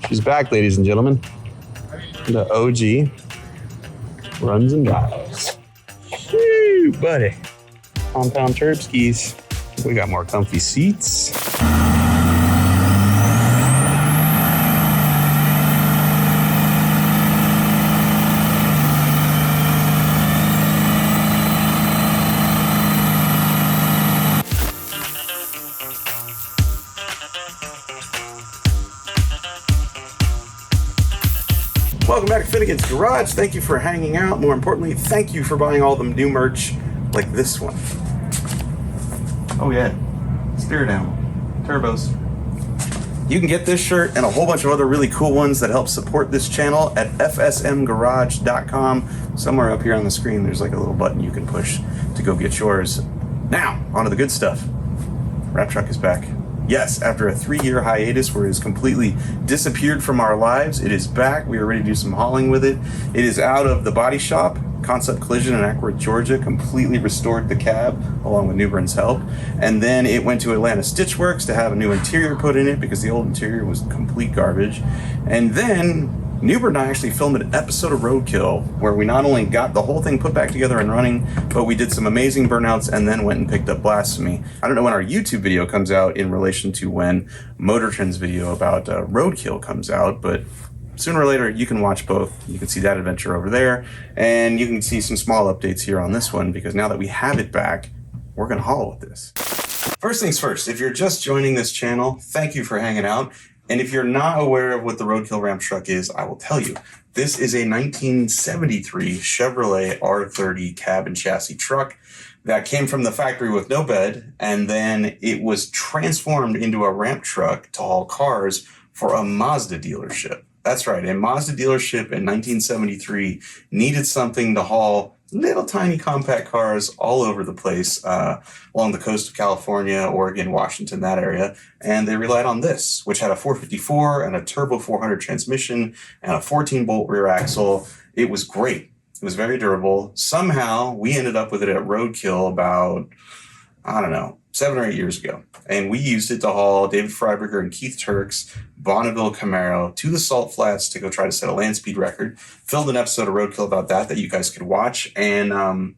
She's back, ladies and gentlemen. The OG runs and drives. Woo, buddy. Compound turb skis. We got more comfy seats. Welcome back to Finnegan's Garage. Thank you for hanging out. More importantly, thank you for buying all the new merch like this one. Oh yeah, steer down, turbos. You can get this shirt and a whole bunch of other really cool ones that help support this channel at fsmgarage.com. Somewhere up here on the screen, there's like a little button you can push to go get yours. Now, on to the good stuff. Wrap truck is back. Yes, after a 3-year hiatus where it has completely disappeared from our lives, it is back. We are ready to do some hauling with it. It is out of the body shop, Concept Collision in Ackworth, Georgia, completely restored the cab along with Newbern's help. And then it went to Atlanta Stitchworks to have a new interior put in it because the old interior was complete garbage. And then Newbern and I actually filmed an episode of Roadkill where we not only got the whole thing put back together and running, but we did some amazing burnouts and then went and picked up Blasphemy. I don't know when our YouTube video comes out in relation to when Motor Trend's video about Roadkill comes out, but sooner or later you can watch both. You can see that adventure over there, and you can see some small updates here on this one because now that we have it back, we're going to haul with this. First things first, if you're just joining this channel, thank you for hanging out. And if you're not aware of what the Roadkill Ramp truck is, I will tell you. This is a 1973 Chevrolet R30 cab and chassis truck that came from the factory with no bed, and then it was transformed into a ramp truck to haul cars for a Mazda dealership. That's right, a Mazda dealership in 1973 needed something to haul little tiny compact cars all over the place along the coast of California, Oregon, Washington, that area. And they relied on this, which had a 454 and a turbo 400 transmission and a 14-bolt rear axle. It was great. It was very durable. Somehow we ended up with it at Roadkill about, I don't know, 7 or 8 years ago. And we used it to haul David Freiberger and Keith Turk's Bonneville Camaro to the Salt Flats to go try to set a land speed record. Filmed an episode of Roadkill about that you guys could watch. And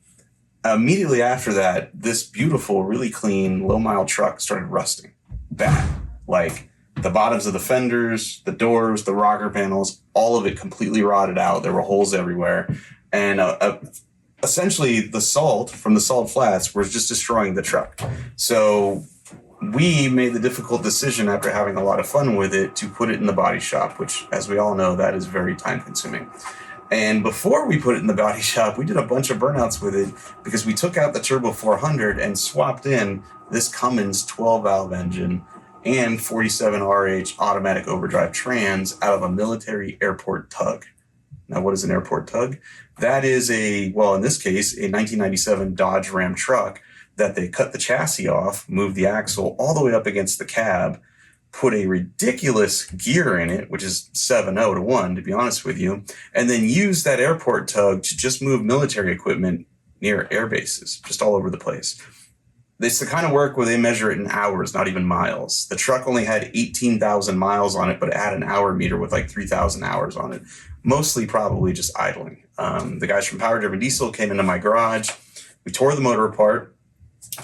immediately after that, this beautiful, really clean, low-mile truck started rusting bad. Like the bottoms of the fenders, the doors, the rocker panels, all of it completely rotted out. There were holes everywhere. And essentially the salt from the Salt Flats was just destroying the truck. So we made the difficult decision after having a lot of fun with it to put it in the body shop, which, as we all know, that is very time consuming. And before we put it in the body shop, we did a bunch of burnouts with it because we took out the Turbo 400 and swapped in this Cummins 12-valve engine and 47RH automatic overdrive trans out of a military airport tug. Now, what is an airport tug? That is well, in this case, a 1997 Dodge Ram truck that they cut the chassis off, moved the axle all the way up against the cab, put a ridiculous gear in it, which is 7.0 to 1, to be honest with you, and then used that airport tug to just move military equipment near air bases, just all over the place. It's the kind of work where they measure it in hours, not even miles. The truck only had 18,000 miles on it, but it had an hour meter with like 3,000 hours on it, mostly probably just idling. The guys from Power Driven Diesel came into my garage. We tore the motor apart,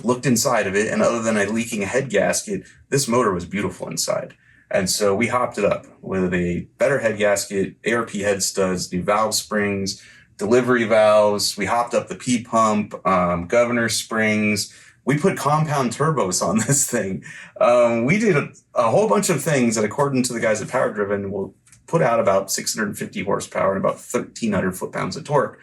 looked inside of it, and other than a leaking head gasket, this motor was beautiful inside. And so we hopped it up with a better head gasket, ARP head studs, new valve springs, delivery valves. We hopped up the P-pump, governor springs. We put compound turbos on this thing. We did a whole bunch of things that, according to the guys at Power Driven, will put out about 650 horsepower and about 1,300 foot-pounds of torque,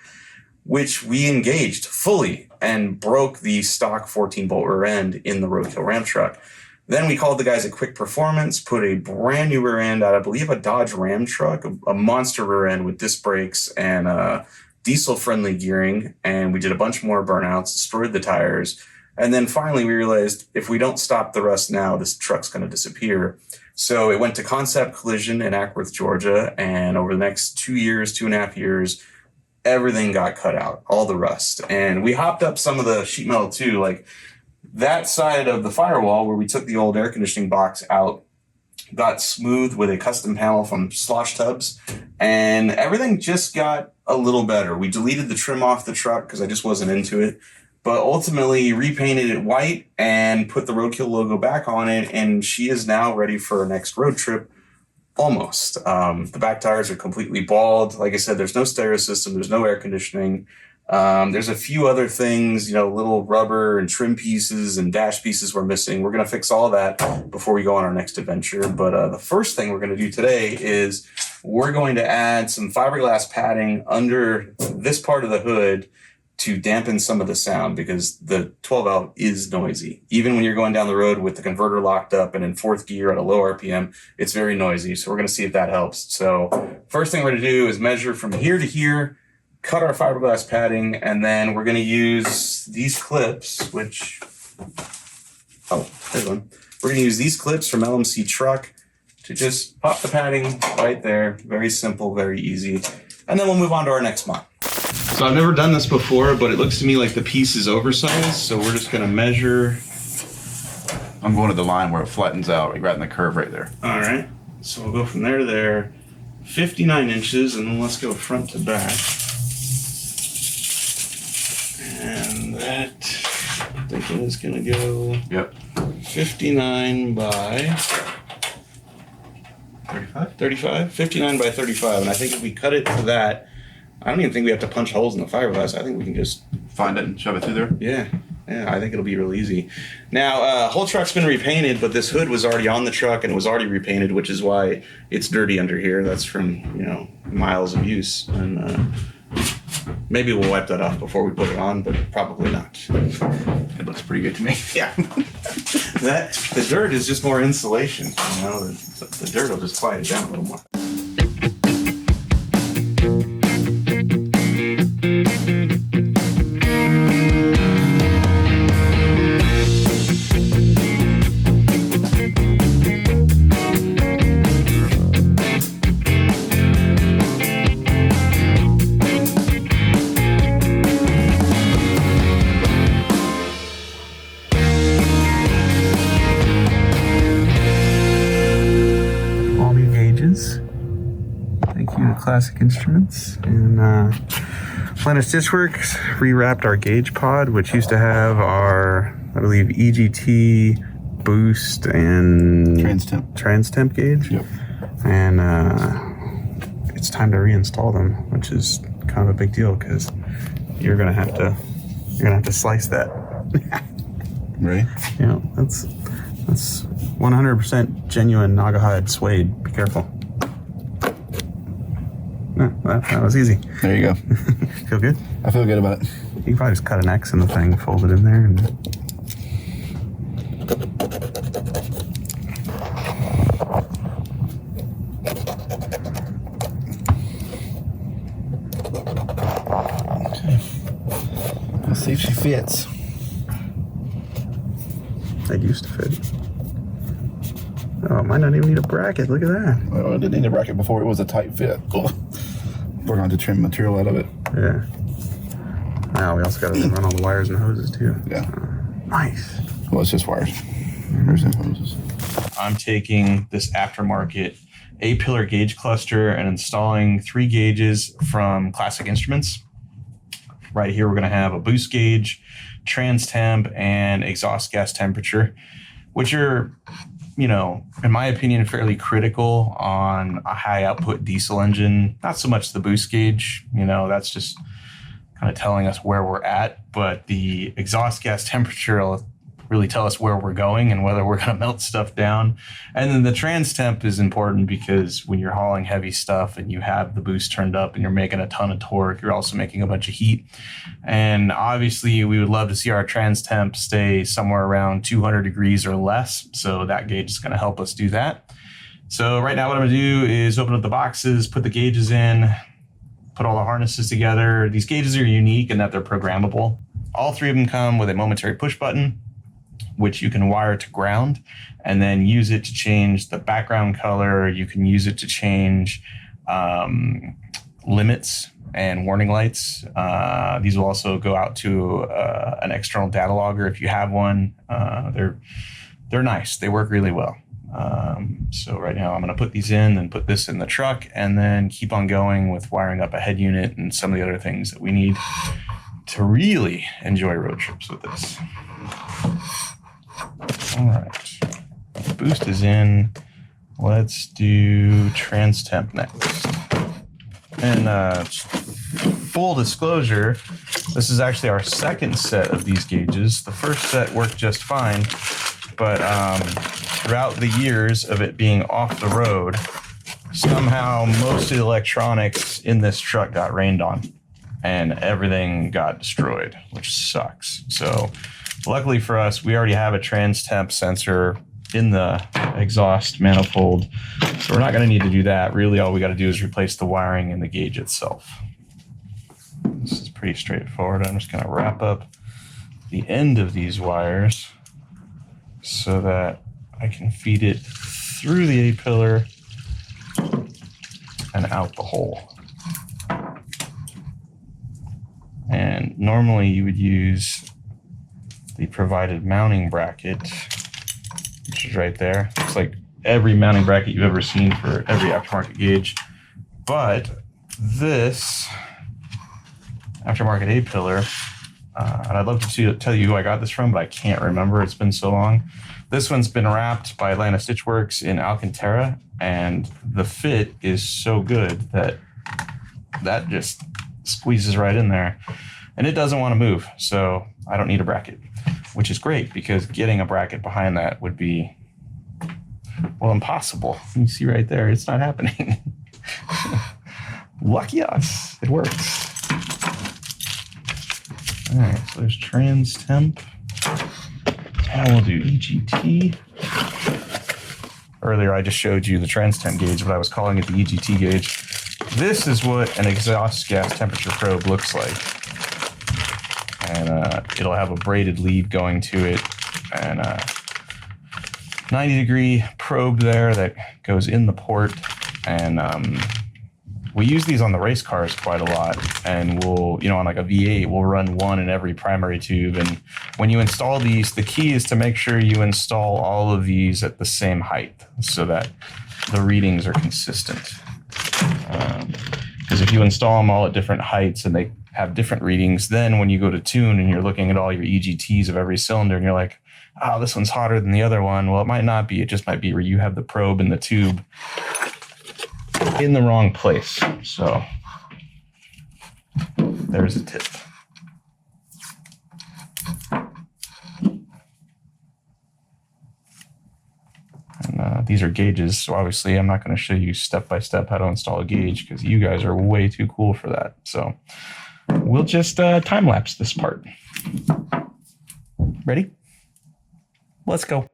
which we engaged fully and broke the stock 14-bolt rear end in the Roadkill Ram truck. Then we called the guys at Quick Performance, put a brand new rear end out, I believe a Dodge Ram truck, a monster rear end with disc brakes and diesel-friendly gearing, and we did a bunch more burnouts, destroyed the tires. And then finally we realized if we don't stop the rust now, this truck's going to disappear. So it went to Concept Collision in Ackworth, Georgia, and over the next 2.5 years, everything got cut out, all the rust. And we hopped up some of the sheet metal too, like that side of the firewall where we took the old air conditioning box out got smoothed with a custom panel from Slosh Tubs, and everything just got a little better. We deleted the trim off the truck because I just wasn't into it, but ultimately repainted it white and put the Roadkill logo back on it, and she is now ready for our next road trip. Almost. The back tires are completely bald. Like I said, there's no stereo system, there's no air conditioning. There's a few other things, little rubber and trim pieces and dash pieces we're missing. We're going to fix all that before we go on our next adventure. But the first thing we're going to do today is we're going to add some fiberglass padding under this part of the hood to dampen some of the sound, because the 12 valve is noisy. Even when you're going down the road with the converter locked up and in 4th gear at a low RPM, it's very noisy. So we're going to see if that helps. So first thing we're going to do is measure from here to here, cut our fiberglass padding, and then we're going to use these clips, which, there's one. We're going to use these clips from LMC Truck to just pop the padding right there. Very simple, very easy. And then we'll move on to our next mod. So I've never done this before, but it looks to me like the piece is oversized. So we're just going to measure. I'm going to the line where it flattens out, right in the curve right there. All right. So we'll go from there to there. 59 inches, and then let's go front to back. And that, I'm thinking, is going to go 59 by 35? 59 by 35. And I think if we cut it to that, I don't even think we have to punch holes in the fiberglass. I think we can just find it and shove it through there. Yeah, I think it'll be real easy. Now, whole truck's been repainted, but this hood was already on the truck and it was already repainted, which is why it's dirty under here. That's from, miles of use. And maybe we'll wipe that off before we put it on, but probably not. It looks pretty good to me. Yeah. The dirt is just more insulation. The dirt will just quiet it down a little more. Classic Instruments and Planet Stitchworks rewrapped our gauge pod, which used to have our, I believe, EGT, boost, and trans temp gauge. Yep. And it's time to reinstall them, which is kind of a big deal because you're gonna have to slice that. Right. That's 100% genuine Naugahyde suede. Be careful. That was easy. There you go. Feel good? I feel good about it. You can probably just cut an X in the thing, fold it in there, and okay. Let's see if she fits. It used to fit. Oh, it might not even need a bracket. Look at that. Well, it didn't need a bracket before. It was a tight fit. We're going to trim material out of it. Yeah. Now we also got to run all the wires and hoses too. Yeah. Nice. Well, it's just wires. There's no hoses. I'm taking this aftermarket A-pillar gauge cluster and installing 3 gauges from Classic Instruments. Right here, we're going to have a boost gauge, trans temp, and exhaust gas temperature, which are, in my opinion, fairly critical on a high output diesel engine. Not so much the boost gauge, that's just kind of telling us where we're at, but the exhaust gas temperature will really tell us where we're going and whether we're going to melt stuff down. And then the trans temp is important because when you're hauling heavy stuff and you have the boost turned up and you're making a ton of torque, you're also making a bunch of heat. And obviously we would love to see our trans temp stay somewhere around 200 degrees or less. So that gauge is going to help us do that. So right now what I'm going to do is open up the boxes, put the gauges in, put all the harnesses together. These gauges are unique in that they're programmable. All 3 of them come with a momentary push button, which you can wire to ground and then use it to change the background color. You can use it to change limits and warning lights. These will also go out to an external data logger if you have one. They're nice. They work really well. So right now I'm going to put these in, then put this in the truck, and then keep on going with wiring up a head unit and some of the other things that we need to really enjoy road trips with this. All right, boost is in. Let's do trans temp next. And full disclosure, this is actually our second set of these gauges. The first set worked just fine, but throughout the years of it being off the road, somehow most of the electronics in this truck got rained on and everything got destroyed, which sucks. So luckily for us, we already have a trans temp sensor in the exhaust manifold, so we're not going to need to do that. Really, all we got to do is replace the wiring in the gauge itself. This is pretty straightforward. I'm just going to wrap up the end of these wires so that I can feed it through the A-pillar and out the hole. And normally you would use the provided mounting bracket, which is right there. It's like every mounting bracket you've ever seen for every aftermarket gauge. But this aftermarket A-pillar, and I'd love to tell you who I got this from, but I can't remember. It's been so long. This one's been wrapped by Atlanta Stitch Works in Alcantara, and the fit is so good that that just squeezes right in there. And it doesn't want to move, so I don't need a bracket, which is great because getting a bracket behind that would be, well, impossible. You see right there, it's not happening. Lucky us, it works. All right, so there's trans temp. Now we'll do EGT. Earlier I just showed you the trans temp gauge, but I was calling it the EGT gauge. This is what an exhaust gas temperature probe looks like. And it'll have a braided lead going to it and a 90-degree probe there that goes in the port. And we use these on the race cars quite a lot, and we'll, on like a V8, we'll run one in every primary tube. And when you install these, the key is to make sure you install all of these at the same height so that the readings are consistent. Because if you install them all at different heights and they have different readings, then when you go to tune and you're looking at all your EGTs of every cylinder and you're like, oh, this one's hotter than the other one. Well, it might not be. It just might be where you have the probe in the tube in the wrong place. So there's a tip. And these are gauges, so obviously I'm not going to show you step by step how to install a gauge because you guys are way too cool for that. So we'll just time lapse this part. Ready? Let's go.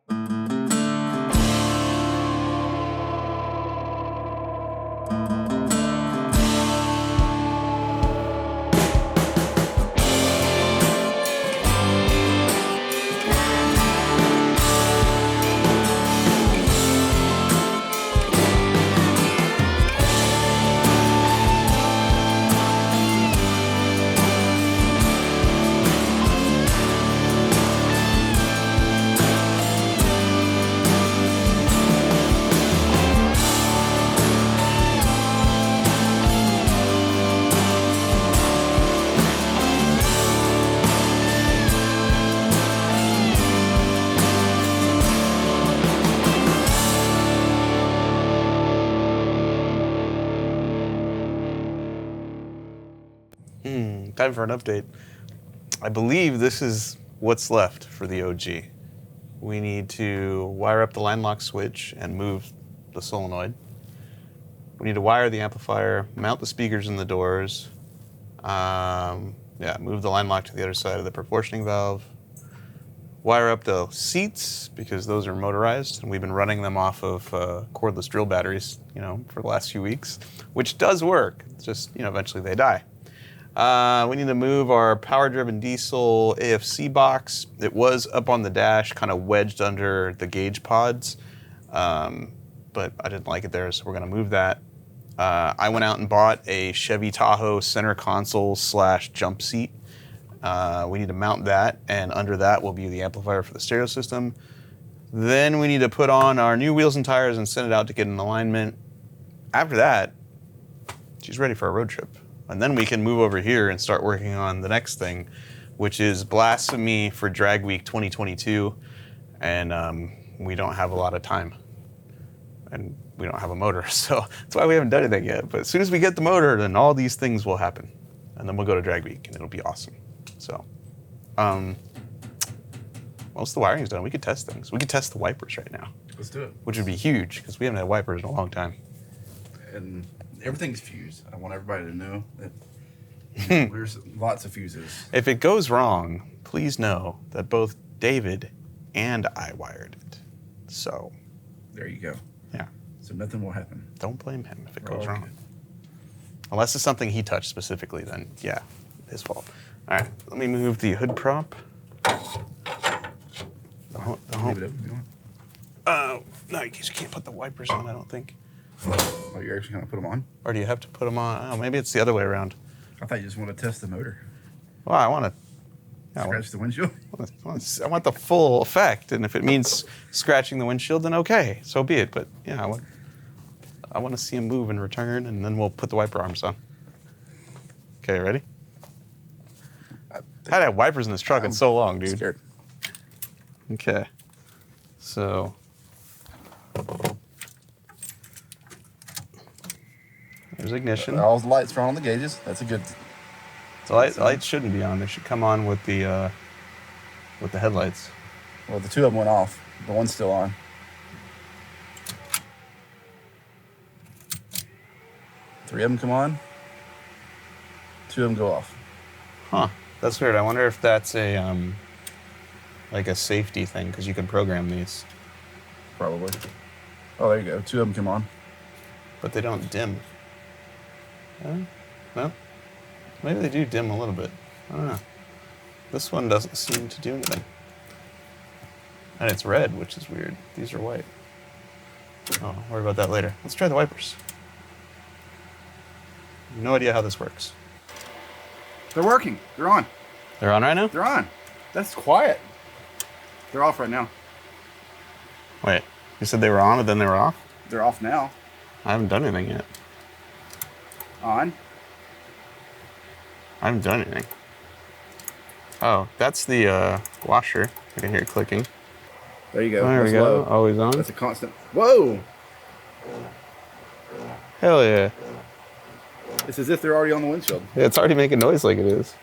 Time for an update. I believe this is what's left for the OG. We need to wire up the line lock switch and move the solenoid. We need to wire the amplifier, mount the speakers in the doors, move the line lock to the other side of the proportioning valve, wire up the seats because those are motorized and we've been running them off of cordless drill batteries, for the last few weeks, which does work. It's just, eventually they die. We need to move our power-driven diesel AFC box. It was up on the dash, kind of wedged under the gauge pods, but I didn't like it there, so we're going to move that. I went out and bought a Chevy Tahoe center console / jump seat. We need to mount that, and under that will be the amplifier for the stereo system. Then we need to put on our new wheels and tires and send it out to get an alignment. After that, she's ready for a road trip. And then we can move over here and start working on the next thing, which is Blasphemy for Drag Week 2022. And we don't have a lot of time. And we don't have a motor, so that's why we haven't done anything yet. But as soon as we get the motor, then all these things will happen. And then we'll go to Drag Week, and it'll be awesome. So, most of the wiring's done. We could test things. We could test the wipers right now. Let's do it. Which would be huge, because we haven't had wipers in a long time. And everything's fused. I want everybody to know that there's lots of fuses. If it goes wrong, please know that both David and I wired it. So, there you go. yeah. So nothing will happen. Don't blame him if it We're goes all wrong. good. Unless it's something he touched specifically, then yeah, his fault. All right, let me move the hood prop. Leave it up if you want. No, you can't put the wipers on, I don't think. Oh, you're actually going to put them on? Or do you have to put them on? Oh, maybe it's the other way around. I thought you just want to test the motor. Well, I want to. Scratch the windshield? I want the full effect, and if it means scratching the windshield, then okay, so be it. But yeah, I want to see him move and return, and then we'll put the wiper arms on. Okay, ready? I had had wipers in this truck in so long, dude. Scared. Okay, so there's ignition. All the lights are on the gauges. That's a good. The lights shouldn't be on. They should come on with the headlights. Well, the two of them went off. The one's still on. Three of them come on. Two of them go off. Huh. That's weird. I wonder if that's a like a safety thing, because you can program these. Probably. Oh, there you go. Two of them come on. But they don't dim. No? Maybe they do dim a little bit. I don't know. This one doesn't seem to do anything. And it's red, which is weird. These are white. Oh, I'll worry about that later. Let's try the wipers. No idea how this works. They're working. They're on. They're on right now? They're on. That's quiet. They're off right now. Wait, you said they were on and then they were off? They're off now. I haven't done anything yet. On. I haven't done anything. Oh, that's the washer. I can hear it clicking. There you go. There we That's go. low. Always on. That's a constant. Whoa! Hell yeah. It's as if they're already on the windshield. Yeah, it's already making noise like it is.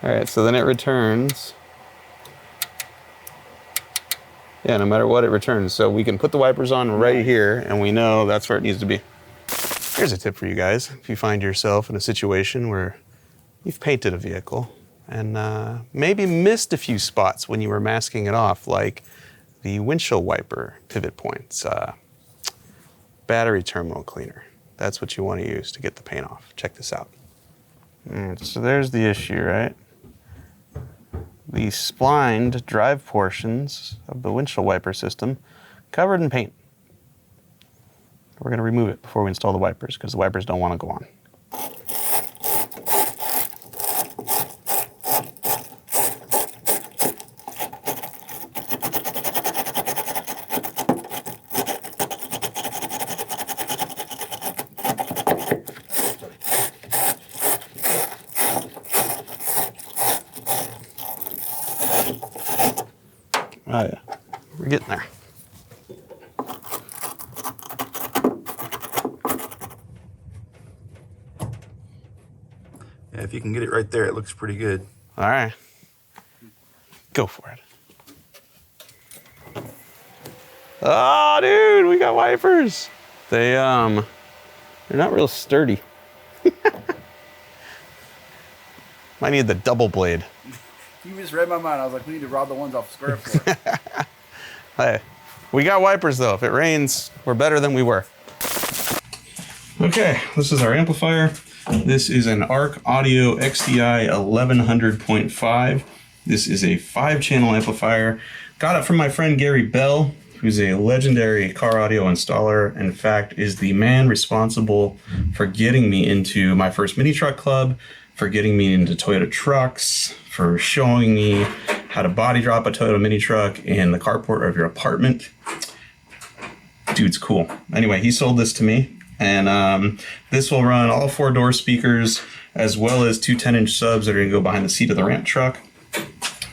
All right, so then it returns. Yeah, no matter what, it returns. So we can put the wipers on right here, and we know that's where it needs to be. Here's a tip for you guys. If you find yourself in a situation where you've painted a vehicle and maybe missed a few spots when you were masking it off, like the windshield wiper pivot points, battery terminal cleaner. That's what you want to use to get the paint off. Check this out. So there's the issue, right? The splined drive portions of the windshield wiper system covered in paint. We're going to remove it before we install the wipers, because the wipers don't want to go on. Oh yeah, we're getting there. Yeah, if you can get it right there, it looks pretty good. All right, go for it. Oh, dude, we got wipers. They're not real sturdy. Might need the double blade. You just read my mind. I was like, we need to rob the ones off Square Floor. Hey, we got wipers though. If it rains, we're better than we were. Okay, this is our amplifier. This is an ARC Audio XDI 1100.5. This is a 5-channel amplifier. Got it from my friend Gary Bell, who's a legendary car audio installer. In fact, is the man responsible for getting me into my first mini truck club, for getting me into Toyota trucks, for showing me how to body drop a Toyota mini truck in the carport of your apartment. Dude's cool. Anyway, he sold this to me, and this will run all 4-door speakers as well as 2 10-inch subs that are going to go behind the seat of the ramp truck.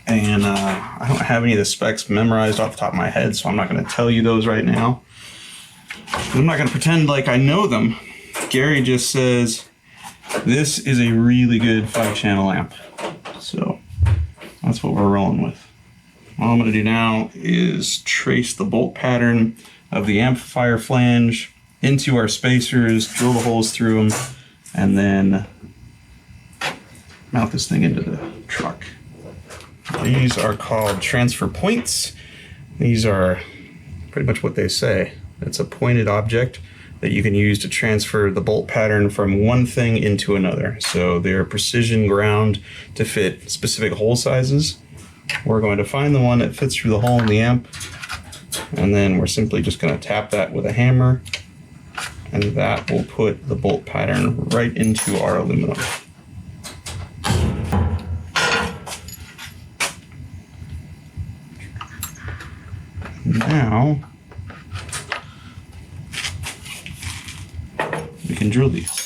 And I don't have any of the specs memorized off the top of my head, so I'm not going to tell you those right now. I'm not going to pretend like I know them. Gary just says, this is a really good 5-channel amp. So that's what we're rolling with. All I'm going to do now is trace the bolt pattern of the amplifier flange into our spacers, drill the holes through them, and then mount this thing into the truck. These are called transfer points. These are pretty much what they say. It's a pointed object that you can use to transfer the bolt pattern from one thing into another. So they're precision ground to fit specific hole sizes. We're going to find the one that fits through the hole in the amp, and then we're simply just going to tap that with a hammer, and that will put the bolt pattern right into our aluminum. Now we can drill these.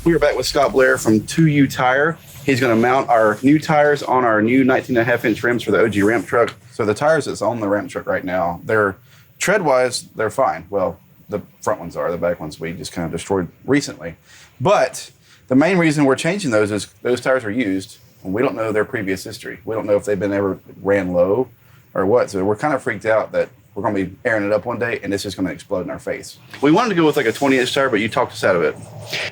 We are back with Scott Blair from 2U Tire. He's going to mount our new tires on our new 19.5-inch rims for the OG ramp truck. So the tires that's on the ramp truck right now, they're tread-wise, they're fine. Well, the front ones are. The back ones we just kind of destroyed recently. But the main reason we're changing those is those tires are used, and we don't know their previous history. We don't know if they've been ever ran low or what. So we're kind of freaked out that we're going to be airing it up one day, and it's just going to explode in our face. We wanted to go with like a 20-inch tire, but you talked us out of it.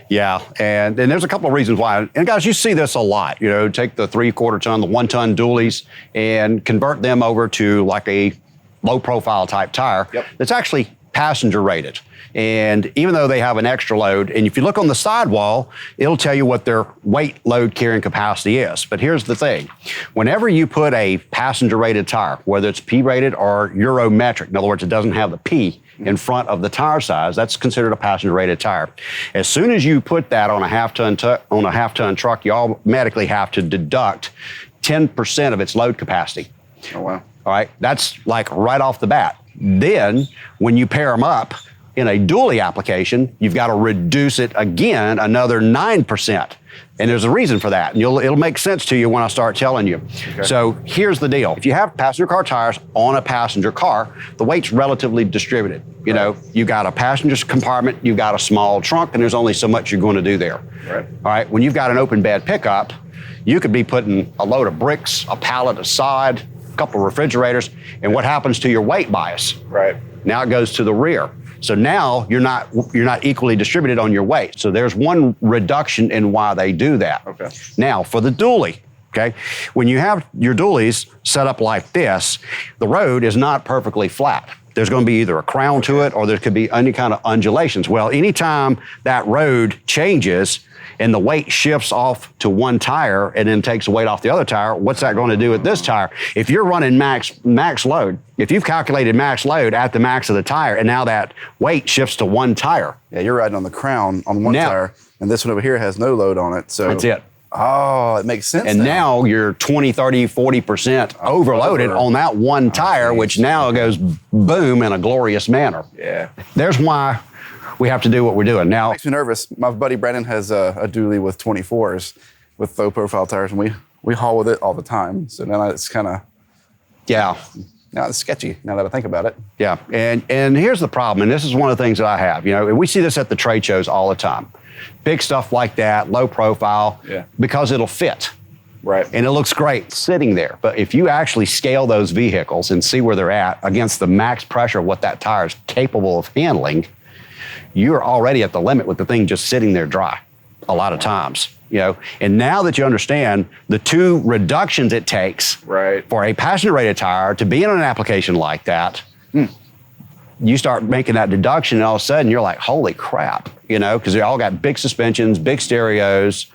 Yeah, and there's a couple of reasons why. And guys, you see this a lot. You know, take the 3/4 ton, the 1-ton dualies, and convert them over to like a low-profile type tire. Yep. That's actually passenger rated. And even though they have an extra load, and if you look on the sidewall, it'll tell you what their weight load carrying capacity is. But here's the thing. Whenever you put a passenger rated tire, whether it's P rated or Eurometric, in other words, it doesn't have the P in front of the tire size, that's considered a passenger rated tire. As soon as you put that on a half-ton truck, you automatically have to deduct 10% of its load capacity. Oh, wow. All right, that's like right off the bat. Then when you pair them up in a dually application, you've got to reduce it again another 9%. And there's a reason for that. And it'll make sense to you when I start telling you. Okay. So here's the deal. If you have passenger car tires on a passenger car, the weight's relatively distributed. You know, you got a passenger compartment, you've got a small trunk, and there's only so much you're going to do there. Right. All right, when you've got an open bed pickup, you could be putting a load of bricks, a pallet of sod, a couple of refrigerators, and what happens to your weight bias? Right. Now it goes to the rear. So now you're not equally distributed on your weight. So there's one reduction in why they do that. Okay. Now for the dually, okay, when you have your dualies set up like this, the road is not perfectly flat. There's going to be either a crown to it or there could be any kind of undulations. Well, anytime that road changes and the weight shifts off to one tire and then takes the weight off the other tire, what's that going to do with this tire? If you're running max load, if you've calculated max load at the max of the tire and now that weight shifts to one tire. Yeah, you're riding on the crown on one tire, and this one over here has no load on it. So that's it. Oh, it makes sense. And now you're 20, 30, 40% overloaded on that one tire, which now goes boom in a glorious manner. Yeah. There's why we have to do what we're doing. Now, It makes me nervous. My buddy Brandon has a dually with 24s with low profile tires, and we haul with it all the time. So now it's kind of, yeah. Now it's sketchy, now that I think about it. Yeah, and here's the problem, and this is one of the things that I have. You know, we see this at the trade shows all the time. Big stuff like that, low profile, Yeah. because it'll fit. Right. And it looks great sitting there. But if you actually scale those vehicles and see where they're at against the max pressure of what that tire is capable of handling, you're already at the limit with the thing just sitting there dry a lot of times. You know, and now that you understand the two reductions it takes for a passenger rated tire to be in an application like that, you start making that deduction, and all of a sudden you're like, holy crap, you know, because they all got big suspensions, big stereos,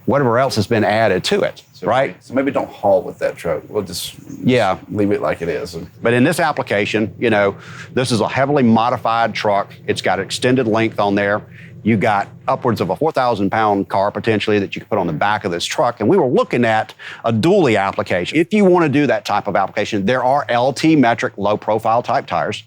whatever else has been added to it, right? So maybe don't haul with that truck. We'll just leave it like it is. But in this application, you know, this is a heavily modified truck. It's got extended length on there. You got upwards of a 4,000-pound car potentially that you could put on the back of this truck. And we were looking at a dually application. If you want to do that type of application, there are LT metric low profile type tires.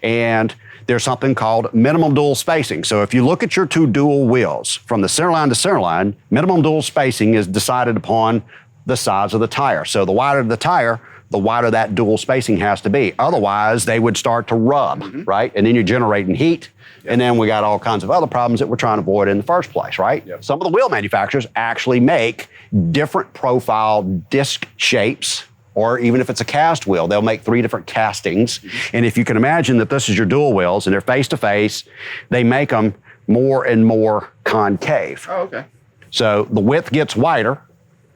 And there's something called minimum dual spacing. So if you look at your two dual wheels from the center line to center line, minimum dual spacing is decided upon the size of the tire. So the wider the tire, the wider that dual spacing has to be. Otherwise, they would start to rub, right? And then you're generating heat. And then we got all kinds of other problems that we're trying to avoid in the first place, right? Some of the wheel manufacturers actually make different profile disc shapes, or even if it's a cast wheel, they'll make 3 different castings. And if you can imagine that this is your dual wheels and they're face to face, they make them more and more concave. Oh, okay. So the width gets wider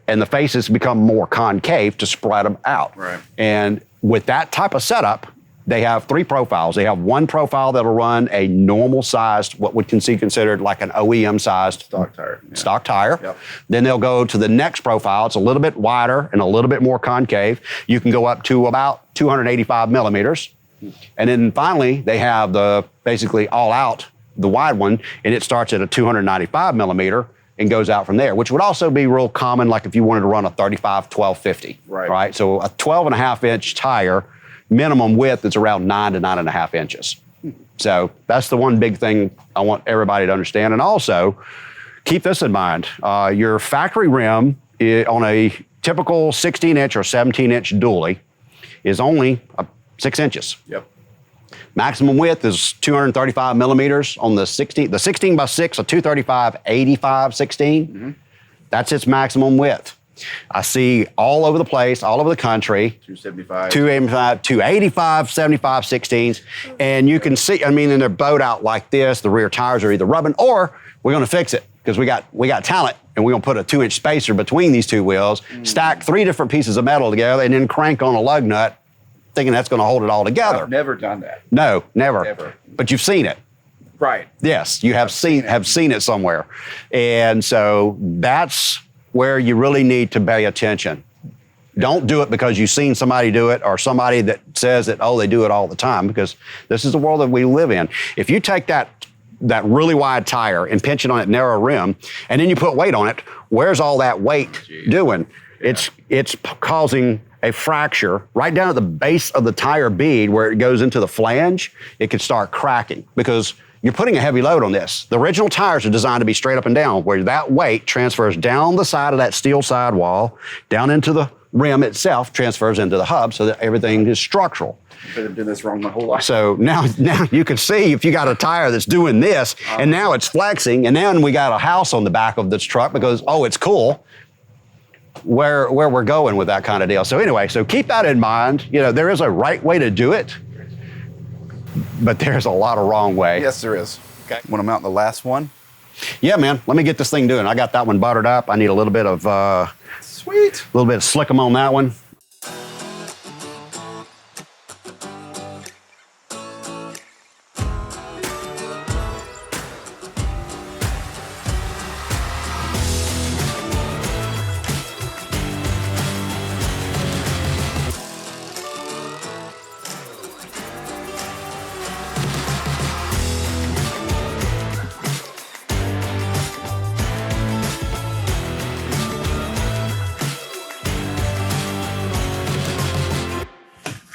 and the faces become more concave to spread them out. Right. And with that type of setup, they have 3 profiles. They have one profile that'll run a normal sized, what would be considered like an OEM sized stock tire. Yep. Then they'll go to the next profile. It's a little bit wider and a little bit more concave. You can go up to about 285 millimeters. And then finally, they have the basically all out, the wide one, and it starts at a 295 millimeter and goes out from there, which would also be real common, like if you wanted to run a 35 1250. Right. So a 12.5-inch tire, minimum width is around 9 to 9.5 inches. So that's the one big thing I want everybody to understand. And also, keep this in mind. Your factory rim on a typical 16-inch or 17-inch dually is only 6 inches. Yep. Maximum width is 235 millimeters on the 16 by 6, a 235 85 16. That's its maximum width. I see all over the place, all over the country, 285, 75 16s. And you can see, I mean, and they're bowed out like this. The rear tires are either rubbing, or we're going to fix it because we got talent, and we're going to put a 2-inch spacer between these two wheels, stack 3 different pieces of metal together, and then crank on a lug nut, thinking that's going to hold it all together. I've never done that. No, never. But you've seen it. Right. Yes, you have seen it somewhere. And so that's where you really need to pay attention. Don't do it because you've seen somebody do it, or somebody that says that, oh, they do it all the time, because this is the world that we live in. If you take that really wide tire and pinch it on that narrow rim, and then you put weight on it, where's all that weight doing? Yeah. It's causing a fracture right down at the base of the tire bead where it goes into the flange. It could start cracking because you're putting a heavy load on this. The original tires are designed to be straight up and down, where that weight transfers down the side of that steel sidewall, down into the rim itself, transfers into the hub, so that everything is structural. I've been doing this wrong my whole life. So now you can see if you got a tire that's doing this, and now it's flexing, and then we got a house on the back of this truck because, oh, it's cool, where we're going with that kind of deal. So anyway, so keep that in mind. You know, there is a right way to do it, but there's a lot of wrong way. Yes, there is. Okay. Want to mount the last one? Yeah, man. Let me get this thing doing. I got that one buttered up. I need a little bit of sweet. A little bit of slickum on that one.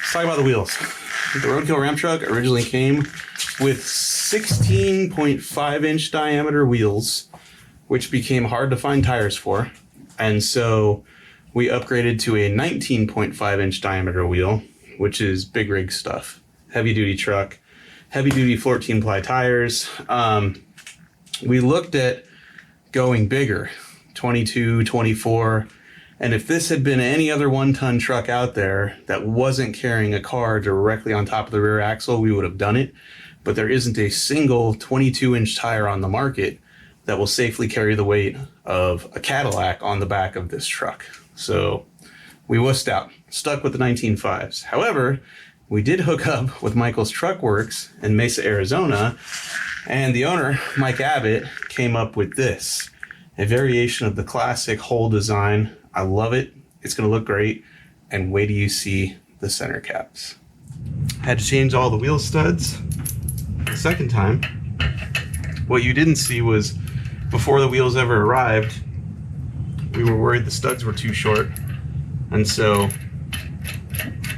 Let's talk about the wheels. The Roadkill Ramp Truck originally came with 16.5-inch diameter wheels, which became hard to find tires for. And so we upgraded to a 19.5-inch diameter wheel, which is big rig stuff. Heavy duty truck, heavy duty 14-ply tires. We looked at going bigger, 22, 24. And if this had been any other 1-ton truck out there that wasn't carrying a car directly on top of the rear axle, we would have done it. But there isn't a single 22-inch tire on the market that will safely carry the weight of a Cadillac on the back of this truck. So we wussed out, stuck with the 19.5s. However, we did hook up with Michael's Truck Works in Mesa, Arizona, and the owner, Mike Abbott, came up with this, a variation of the classic hole design. I love it. It's going to look great. And wait till you see the center caps. Had to change all the wheel studs the second time. What you didn't see was before the wheels ever arrived, we were worried the studs were too short. And so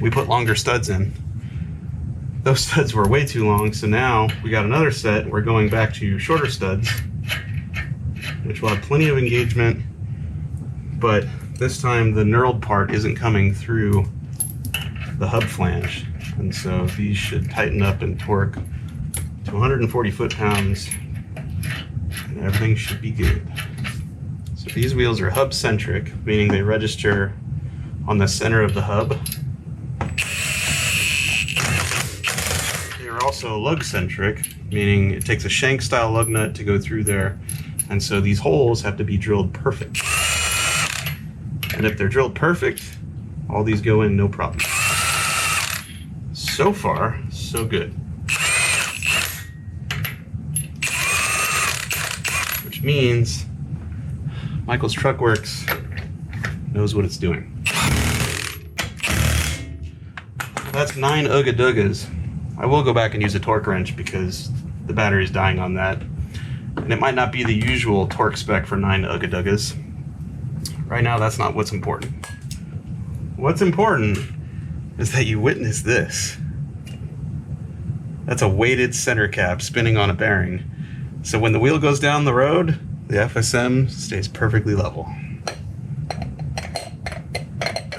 we put longer studs in. Those studs were way too long. So now we got another set. We're going back to shorter studs, which will have plenty of engagement, but this time the knurled part isn't coming through the hub flange. And so these should tighten up and torque to 140 foot-pounds, and everything should be good. So these wheels are hub-centric, meaning they register on the center of the hub. They are also lug-centric, meaning it takes a shank-style lug nut to go through there, and so these holes have to be drilled perfect. And if they're drilled perfect, all these go in no problem. So far, so good. Which means Michael's Truck Works knows what it's doing. That's 9 Ooga Doogas. I will go back and use a torque wrench because the battery's dying on that. And it might not be the usual torque spec for 9 Ooga Doogas. Right now, that's not what's important. What's important is that you witness this. That's a weighted center cap spinning on a bearing. So when the wheel goes down the road, the FSM stays perfectly level.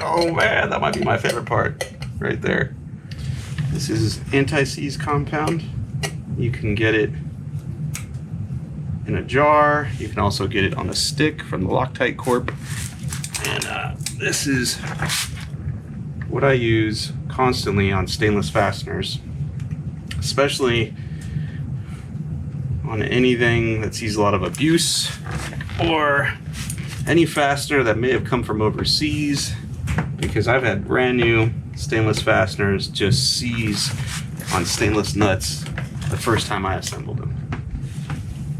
Oh man, that might be my favorite part right there. This is anti-seize compound. You can get it in a jar. You can also get it on a stick from the Loctite Corp. And this is what I use constantly on stainless fasteners, especially on anything that sees a lot of abuse or any fastener that may have come from overseas, because I've had brand new stainless fasteners just seize on stainless nuts the first time I assembled them.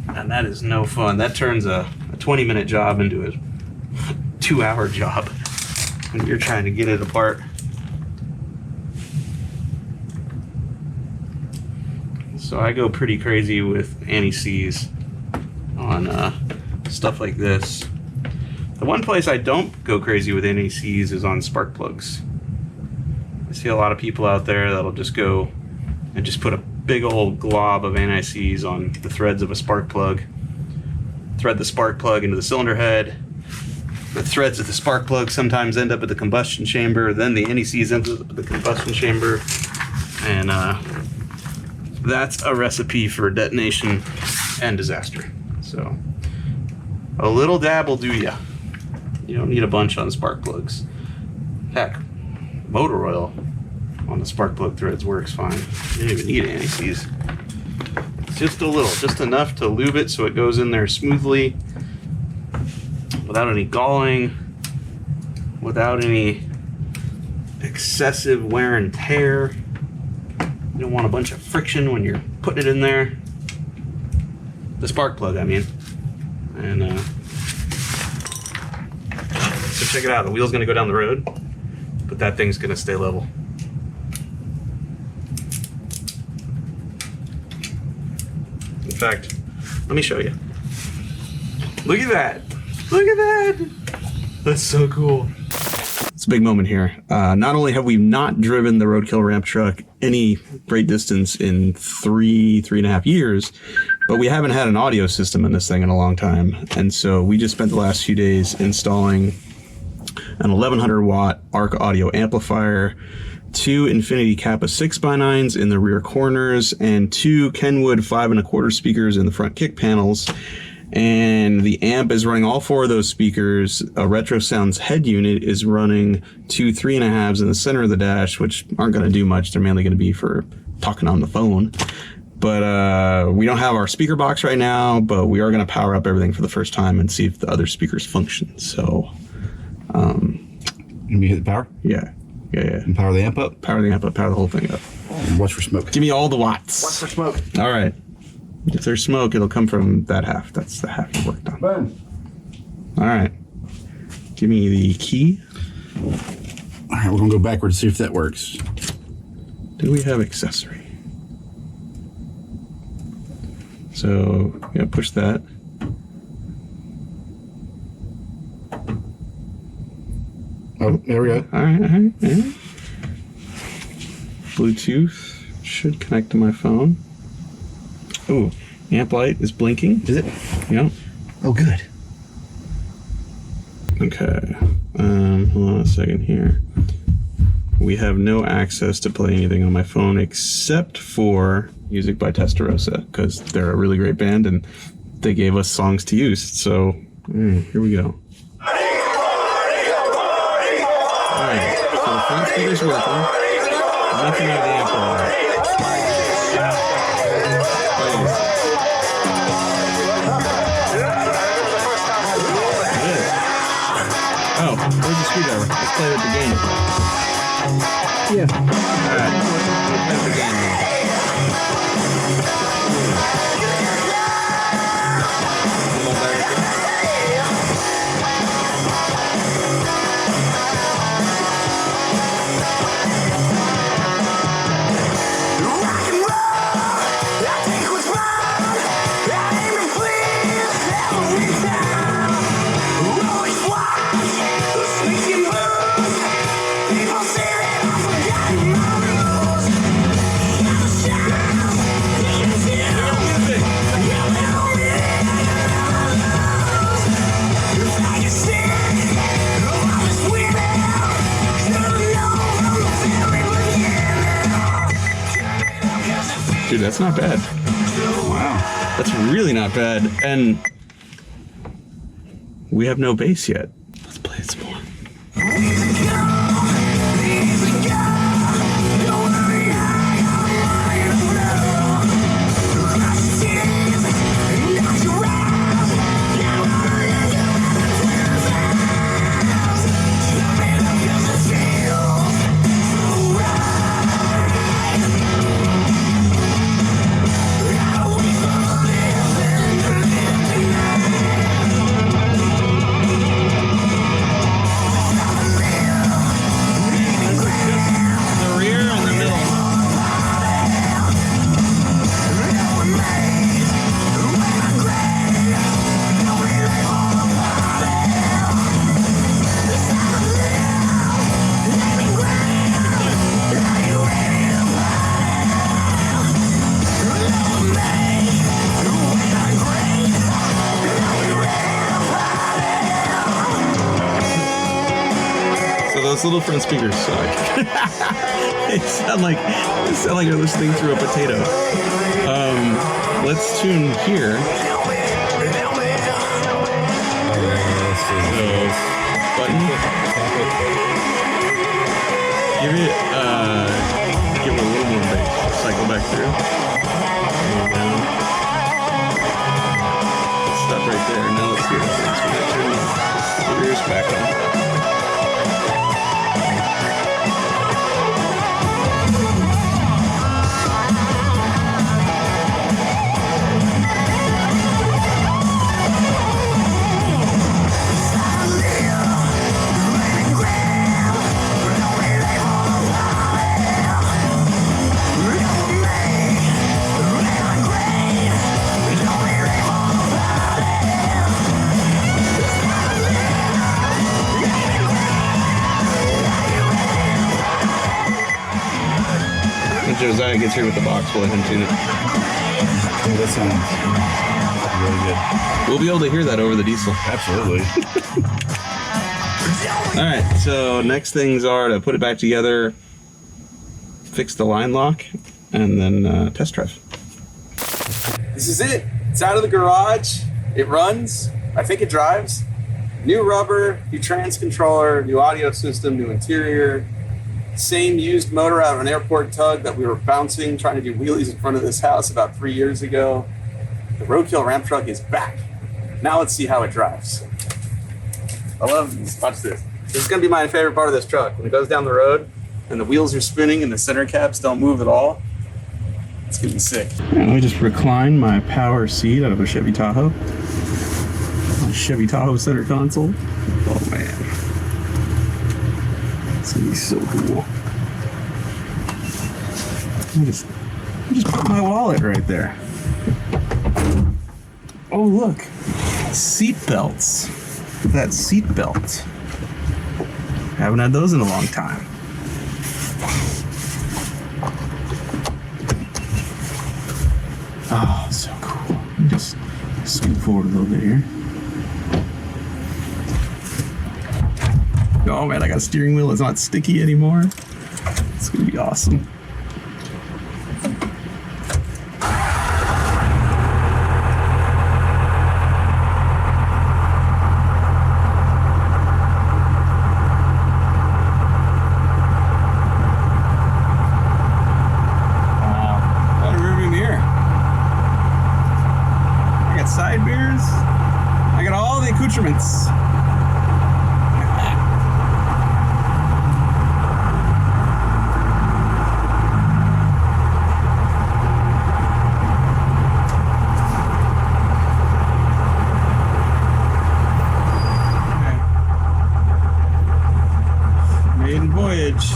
And that is no fun. That turns a 20-minute job into a 2-hour job when you're trying to get it apart. So I go pretty crazy with anti-seize on stuff like this. The one place I don't go crazy with anti-seize is on spark plugs. I see a lot of people out there that'll just go and just put a big old glob of anti-seize on the threads of a spark plug, thread the spark plug into the cylinder head. The threads of the spark plug sometimes end up at the combustion chamber, then the anti-seize ends up at the combustion chamber, and that's a recipe for detonation and disaster. So a little dab will do ya. You don't need a bunch on spark plugs. Heck, motor oil on the spark plug threads works fine. You don't even need anti-seize. Just a little, just enough to lube it so it goes in there smoothly, without any galling, without any excessive wear and tear. You don't want a bunch of friction when you're putting it in there. The spark plug, I mean. And so check it out. The wheel's gonna go down the road, but that thing's gonna stay level. In fact, let me show you. Look at that. Look at that. That's so cool. It's a big moment here. Not only have we not driven the Roadkill ramp truck any great distance in 3.5 years, but we haven't had an audio system in this thing in a long time. And so we just spent the last few days installing an 1100 watt ARC audio amplifier, 2 Infinity Kappa 6x9s in the rear corners, and 2 Kenwood 5 1/4 speakers in the front kick panels. and the amp is running all 4 of those speakers. A Retro Sounds head unit is running 2 3.5s in the center of the dash, which aren't going to do much. They're mainly going to be for talking on the phone. But we don't have our speaker box right now, but we are going to power up everything for the first time and see if the other speakers function. So, Let me hit the power. Yeah. And power the amp up. Power the amp up. Power the whole thing up. And watch for smoke. Give me all the watts. Watch for smoke. All right. If there's smoke, it'll come from that half. That's the half you worked on. Boom. All right. Give me the key. All right, we're gonna go backwards to see if that works. Do we have accessory? So, yeah, push that. Oh, there we go. All right. Bluetooth should connect to my phone. Oh, amp light is blinking. Is it? Yep. Oh, good. Okay. Hold on a second here. We have no access to play anything on my phone except for music by Testarossa, because they're a really great band and they gave us songs to use. So here we go. Alright, so the front speaker's working. Nothing out of the amplifier. Oh, where's the screwdriver? Let's play with the game. Yeah. Alright, let's play with the game now. Dude, that's not bad. Wow. That's really not bad. And we have no bass yet. Let's play it some more. Those little front speakers suck. They sound like you're listening through a potato. Let's tune here. So, button. Give it a little more bass. Cycle back through. Let's stop right there. Now let's hear it. So we're gonna turn the speakers back on. Josiah gets here with the box, we'll let him tune it. Oh, that sounds really good. We'll be able to hear that over the diesel. Absolutely. All right, so next things are to put it back together, fix the line lock, and then test drive. This is it. It's out of the garage. It runs. I think it drives. New rubber, new trans controller, new audio system, new interior. Same used motor out of an airport tug that we were bouncing, trying to do wheelies in front of this house about 3 years ago. The Roadkill Ramp Truck is back. Now let's see how it drives. I love this. Watch this. This is going to be my favorite part of this truck. When it goes down the road and the wheels are spinning and the center caps don't move at all, it's going to be sick. Let me just recline my power seat out of a Chevy Tahoe. A Chevy Tahoe center console. Oh man. It's going to be so cool. I just put my wallet right there. Oh look, seat belts. That seat belt. Haven't had those in a long time. Oh, so cool. Let me just scoot forward a little bit here. Oh man, I got a steering wheel. It's not sticky anymore. It's gonna be awesome. Side mirrors. I got all the accoutrements. Maiden voyage.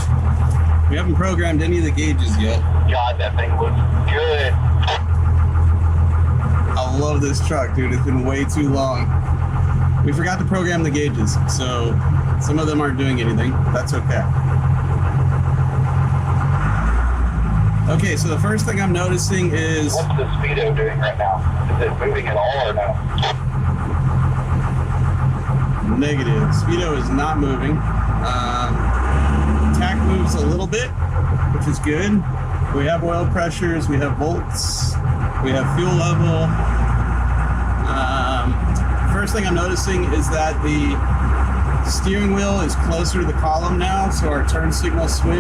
We haven't programmed any of the gauges yet. God, that thing looks good. I love this truck, dude. It's been way too long. We forgot to program the gauges, so some of them aren't doing anything. That's okay. Okay, so the first thing I'm noticing is... What's the speedo doing right now? Is it moving at all or no? Negative. Speedo is not moving. Tack moves a little bit, which is good. We have oil pressures, we have volts, we have fuel level. First thing I'm noticing is that the steering wheel is closer to the column now, so our turn signal switch,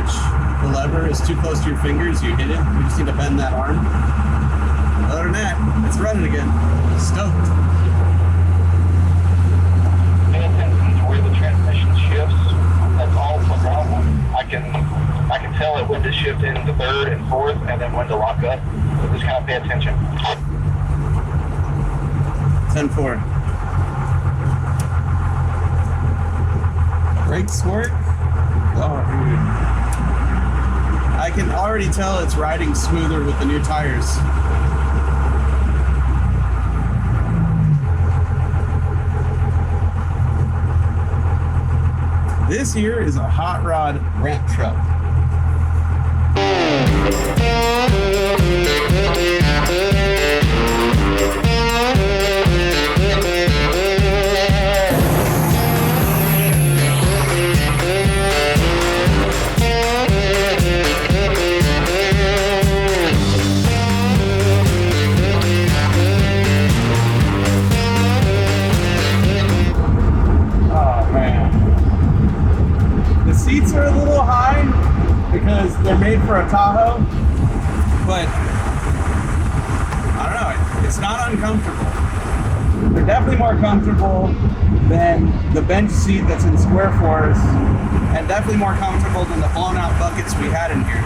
the lever is too close to your fingers, you hit it, we just need to bend that arm. Other than that, it's running again. Stoked. Pay attention to where the transmission shifts. That's all the problem. I can tell it when to shift into third and fourth and then when to lock up. So just kind of pay attention. 10-4. Brakes work? Oh, dude. I can already tell it's riding smoother with the new tires. This here is a hot rod ramp truck. Seats are a little high because they're made for a Tahoe, but I don't know, it's not uncomfortable. They're definitely more comfortable than the bench seat that's in Square Force, and definitely more comfortable than the blown out buckets we had in here.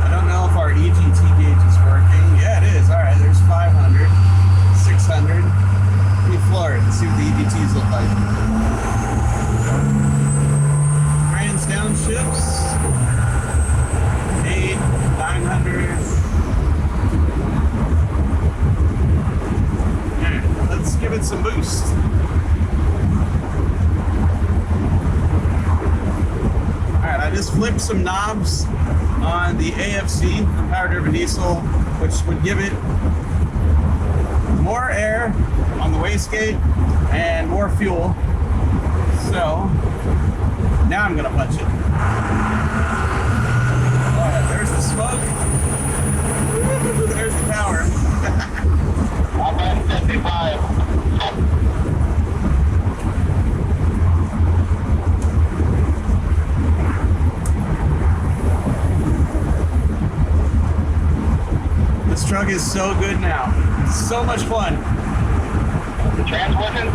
I don't know if our EGT gauge is working. Yeah, it is. All right, there's 500, 600. Let me floor it and see what the EGTs look like. Trans downshifts. 8, 900. Alright, let's give it some boost. Alright, I just flipped some knobs on the AFC from Power Driven Diesel, which would give it more air on the wastegate and more fuel. So now I'm gonna punch it. There's the smoke. there's the power. I'm at 55. This truck is so good now. It's so much fun. The trans working?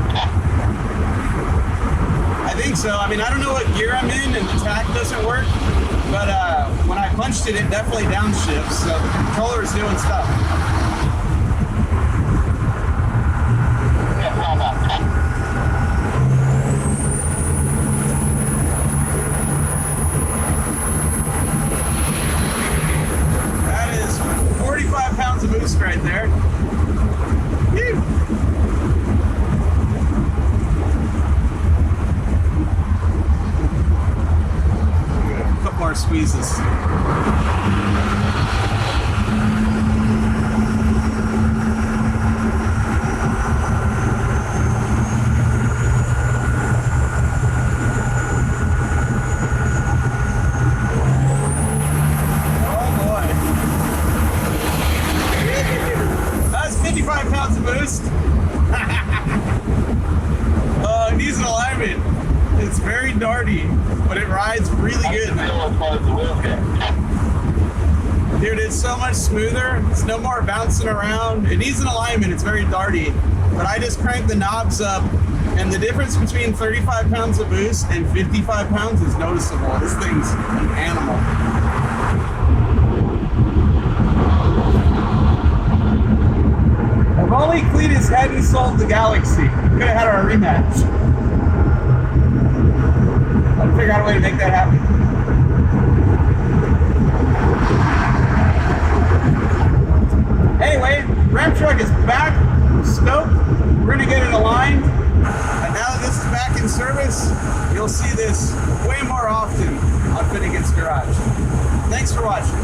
I think so. I mean, I don't know what gear I'm in, and the tack doesn't work. But when I punched it, it definitely downshifts. So the controller is doing stuff. Yeah, well done. That is 45 pounds of boost right there. Whew. A couple more squeezes. Oh boy. That's 55 pounds of boost. It needs an alignment. It's very darty, but it rides really good. As far as the wheels go. Dude, it's so much smoother. It's no more bouncing around. It needs an alignment. It's very darty. But I just cranked the knobs up, and the difference between 35 pounds of boost and 55 pounds is noticeable. This thing's an animal. If only Cletus hadn't sold the Galaxy, we could have had our rematch. I'd figure out a way to make that happen. Anyway, Ram Truck is back. Stoked. We're gonna get it aligned. And now that this is back in service, you'll see this way more often on Finnegan's Garage. Thanks for watching.